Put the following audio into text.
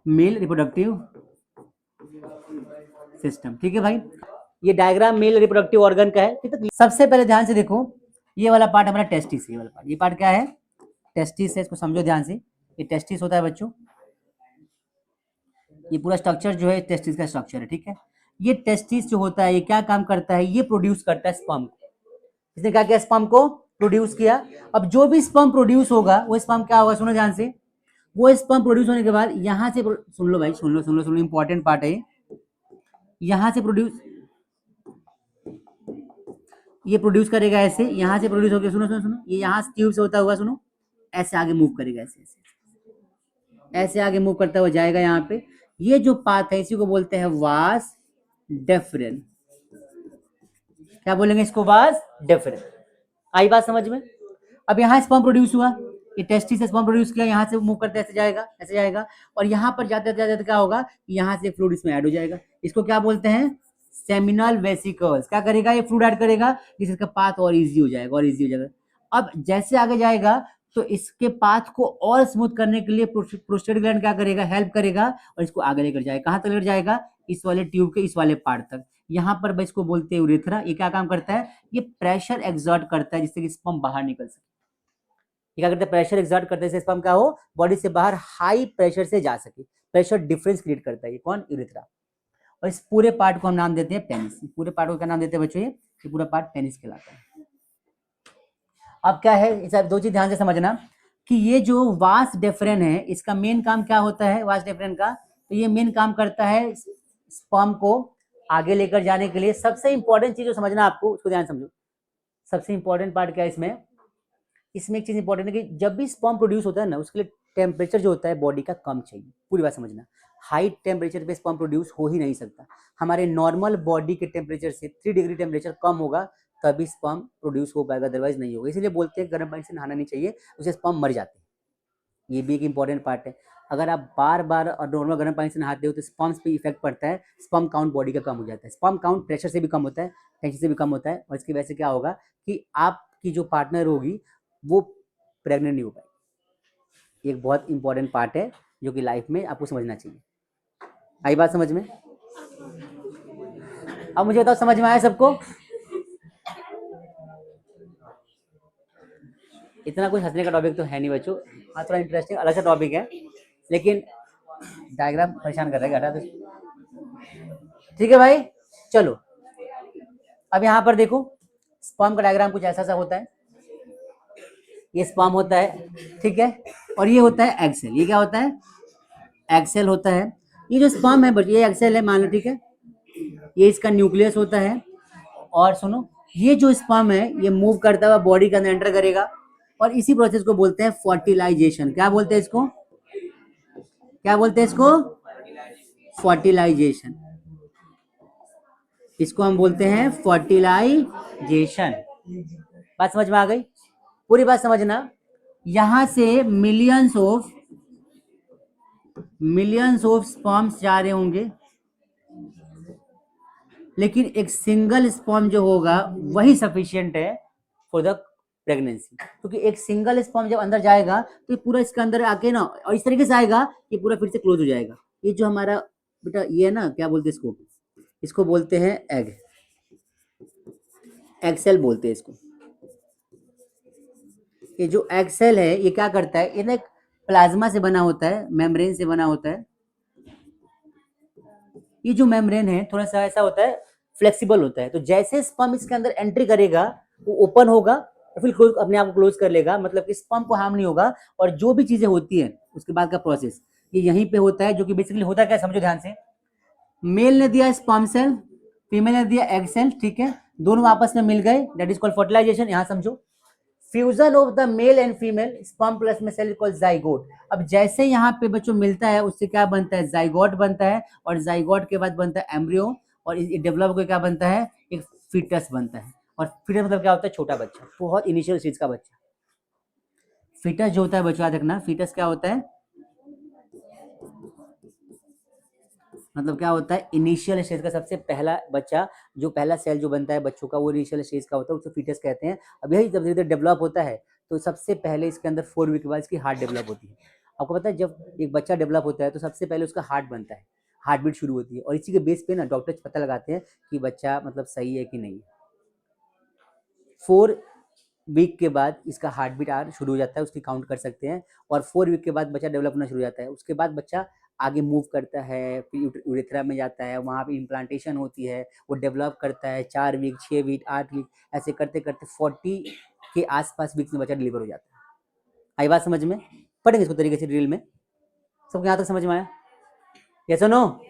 Male reproductive system. ठीक है भाई, ये डायग्राम मेल रिप्रोडक्टिव ऑर्गन का है। ठीक है, सबसे पहले ध्यान से देखो, ये वाला पार्ट हमारा टेस्टिस है। ये वाला पार्ट, ये पार्ट क्या है? टेस्टिस है। इसको समझो ध्यान से, ये टेस्टिस होता है बच्चों। ये पूरा स्ट्रक्चर जो है टेस्टिस का स्ट्रक्चर है। ठीक है, ये टेस्टिस जो होता है ये क्या काम करता है? ये प्रोड्यूस करता है स्पर्म को। इसने क्या किया? स्पर्म को प्रोड्यूस किया। अब जो भी स्पर्म प्रोड्यूस होगा वो स्पर्म क्या होगा? सुनो ध्यान से, वो स्पर्म प्रोड्यूस होने के बाद यहां से सुन लो भाई, सुन लो, इंपॉर्टेंट पार्ट है। यहां से प्रोड्यूस, ये प्रोड्यूस करेगा ऐसे, यहां से प्रोड्यूस होकर, सुनो सुनो सुनो, ये यहाँ ट्यूब से होता हुआ, सुनो, ऐसे आगे मूव करेगा, ऐसे ऐसे ऐसे आगे मूव करता हुआ जाएगा यहाँ पे। ये जो पाथ है इसी को बोलते हैं वास डेफरेन। क्या बोलेंगे इसको? वास डेफरेन। आई बात समझ में? अब यहाँ स्पर्म प्रोड्यूस हुआ, ये टेस्टिस से स्पर्म प्रोड्यूस किया, यहाँ से मूव करते ऐसे जाएगा, ऐसे जाएगा, और यहाँ पर जाते जाते क्या होगा? यहाँ से फ्लूइड इसमें ऐड हो जाएगा। इसको क्या बोलते हैं? Seminal vesicles. क्या करेगा? ये फ्लूइड ऐड करेगा, जिससे इसका पाथ और इजी हो जाएगा, और इजी हो जाएगा। अब जैसे आगे जाएगा तो इसके पाथ को और स्मूथ करने के लिए प्रोस्टेट ग्लैंड क्या करेगा? हेल्प करेगा, और इसको आगे लेकर जाएगा। कहाँ तक लेकर जाएगा? इस वाले ट्यूब के इस वाले पार्ट तक। यहाँ पर बस इसको बोलते हैं यूरेथ्रा। ये क्या काम करता है? ये प्रेशर एक्सर्ट करता है जिससे कि स्पर्म बाहर निकल सके। ये क्या करता है? प्रेशर एक्सर्ट करते हैं, स्पर्म क्या हो? बॉडी से बाहर हाई प्रेशर से जा सके। प्रेशर डिफरेंस क्रिएट करता है। ये कौन? यूरेथ्रा। और इस पूरे पार्ट को हम नाम देते हैं पेनिस। पूरे पार्ट को क्या नाम देते हैं बच्चों? ये पूरा पार्ट पेनिस कहलाता है। अब क्या है, इस दो चीज ध्यान से समझना कि ये जो वास डेफरेन है इसका मेन काम क्या होता है? वास डेफरेन का, तो ये मेन काम करता है स्पर्म को आगे लेकर जाने के लिए। सबसे इंपॉर्टेंट चीज जो समझना आपको, उसको ध्यान समझो। सबसे इंपॉर्टेंट पार्ट क्या है इसमें? इसमें एक चीज इंपॉर्टेंट है कि जब भी स्पर्म प्रोड्यूस होता है ना, उसके लिए टेम्परेचर जो होता है बॉडी का कम चाहिए। पूरी बात समझना, हाई टेम्परेचर पे स्पर्म प्रोड्यूस हो ही नहीं सकता। हमारे नॉर्मल बॉडी के टेम्परेचर से 3 डिग्री टेम्परेचर कम होगा तभी स्पर्म प्रोड्यूस हो पाएगा, अदरवाइज नहीं होगा। इसलिए बोलते हैं गर्म पानी से नहाना नहीं चाहिए, उससे स्पर्म मर जाते हैं। ये भी एक इंपॉर्टेंट पार्ट है। अगर आप बार बार और नॉर्मल गर्म पानी से नहाते हो तो स्पर्म्स पे इफेक्ट पड़ता है, स्पर्म काउंट बॉडी का कम हो जाता है। स्पर्म काउंट प्रेशर से भी कम होता है, टेंशन से भी कम होता है, और इसकी वजह से क्या होगा कि आपकी जो पार्टनर होगी वो प्रेग्नेंट नहीं हो पाएगी। एक बहुत इंपॉर्टेंट पार्ट है जो कि लाइफ में आपको समझना चाहिए। आई बात समझ में? अब मुझे बताओ, समझ में आया सबको? इतना कुछ हंसने का टॉपिक तो है नहीं बच्चों। हाँ, थोड़ा इंटरेस्टिंग अलग सा टॉपिक है, लेकिन डायग्राम परेशान कर रहा है, हटा दो। ठीक है भाई, चलो अब यहाँ पर देखो, स्पर्म का डायग्राम कुछ ऐसा सा होता है। ये स्पर्म होता है, ठीक है, और ये होता है एग सेल। ये क्या होता है? एग सेल होता है। ये जो स्पर्म है बच्चों, ये एग सेल है मान लो, ठीक है, ये इसका न्यूक्लियस होता है। और सुनो, ये जो स्पर्म है ये मूव करता हुआ बॉडी के अंदर एंटर करेगा, और इसी प्रोसेस को बोलते हैं फर्टिलाइजेशन। क्या बोलते हैं इसको? क्या बोलते हैं इसको? फर्टिलाइजेशन। इसको हम बोलते हैं फर्टिलाइजेशन। बात समझ में आ गई? पूरी बात समझना। यहां से मिलियंस ऑफ स्पर्म्स जा रहे होंगे, लेकिन एक सिंगल स्पर्म जो होगा वही सफिशिएंट है फॉर द प्रेगनेंसी। क्योंकि एक सिंगल स्पर्म जब अंदर जाएगा तो पूरा इसके अंदर आके ना, और इस तरीके से आएगा कि पूरा फिर से क्लोज हो जाएगा। ये जो हमारा बेटा ये है ना, क्या बोलते हैं इसको? इसको बोलते हैं एग, एग सेल बोलते हैं इसको। ये जो एग सेल है ये क्या करता है? ये ना एक प्लाज्मा से बना होता है, मेम्ब्रेन से बना होता है। ये जो मेम्ब्रेन है थोड़ा सा ऐसा होता है, फ्लेक्सिबल होता है। तो जैसे स्पर्म इसके अंदर एंट्री करेगा वो ओपन होगा और फिर क्लोज, अपने आप को क्लोज कर लेगा। मतलब कि स्पर्म को हार्म नहीं होगा, और जो भी चीजें होती है उसके बाद का प्रोसेस ये यहीं पे होता है। जो कि बेसिकली होता क्या, समझो ध्यान से। मेल ने दिया स्पर्म सेल, फीमेल ने दिया एग सेल, ठीक है, दोनों आपस में मिल गए, दैट इज कॉल्ड फर्टिलाइजेशन। यहां समझो, fusion of the male and female sperm plus में सेल कॉल्ड जाइगोट। अब जैसे यहाँ पे बच्चों मिलता है उससे क्या बनता है? जाइगोट बनता है, और जाइगोट के बाद बनता है एम्ब्रियो, और डेवलप होकर क्या बनता है? एक फीटस बनता है। और फीटस मतलब क्या होता है? छोटा बच्चा, बहुत इनिशियल स्टेज का बच्चा। फीटस जो होता है बच्चों याद रखना, फीटस क्या होता है? मतलब क्या होता है? इनिशियल स्टेज का सबसे पहला बच्चा, जो पहला सेल जो बनता है बच्चों का, वो इनिशियल स्टेज का होता है, उसको फीटस कहते हैं। अब यही जब धीरे धीरे डेवलप होता है तो सबसे पहले इसके अंदर 4 वीक के बाद इसकी हार्ट डेवलप होती है। आपको पता है जब एक बच्चा डेवलप होता है तो सबसे पहले उसका हार्ट बनता है, हार्ट बीट शुरू होती है और इसी के बेस पे ना डॉक्टर्स पता लगाते हैं कि बच्चा मतलब सही है कि नहीं है। 4 वीक के बाद इसका हार्ट बीट शुरू हो जाता है, उसकी काउंट कर सकते हैं और 4 वीक के बाद बच्चा डेवलप होना शुरू हो जाता है। उसके बाद बच्चा आगे मूव करता है, फिर यूरेथ्रा में जाता है, वहाँ पे इम्प्लांटेशन होती है, वो डेवलप करता है 4 वीक, 6 वीक, 8 वीक, ऐसे करते-करते 40 के आस-पास वीक्स में बच्चा डिलीवर हो जाता है। आई बात समझ में? पढ़ेंगे इसको तरीके से डिटेल में। सबको यहाँ तक समझ में आया? यस और नो?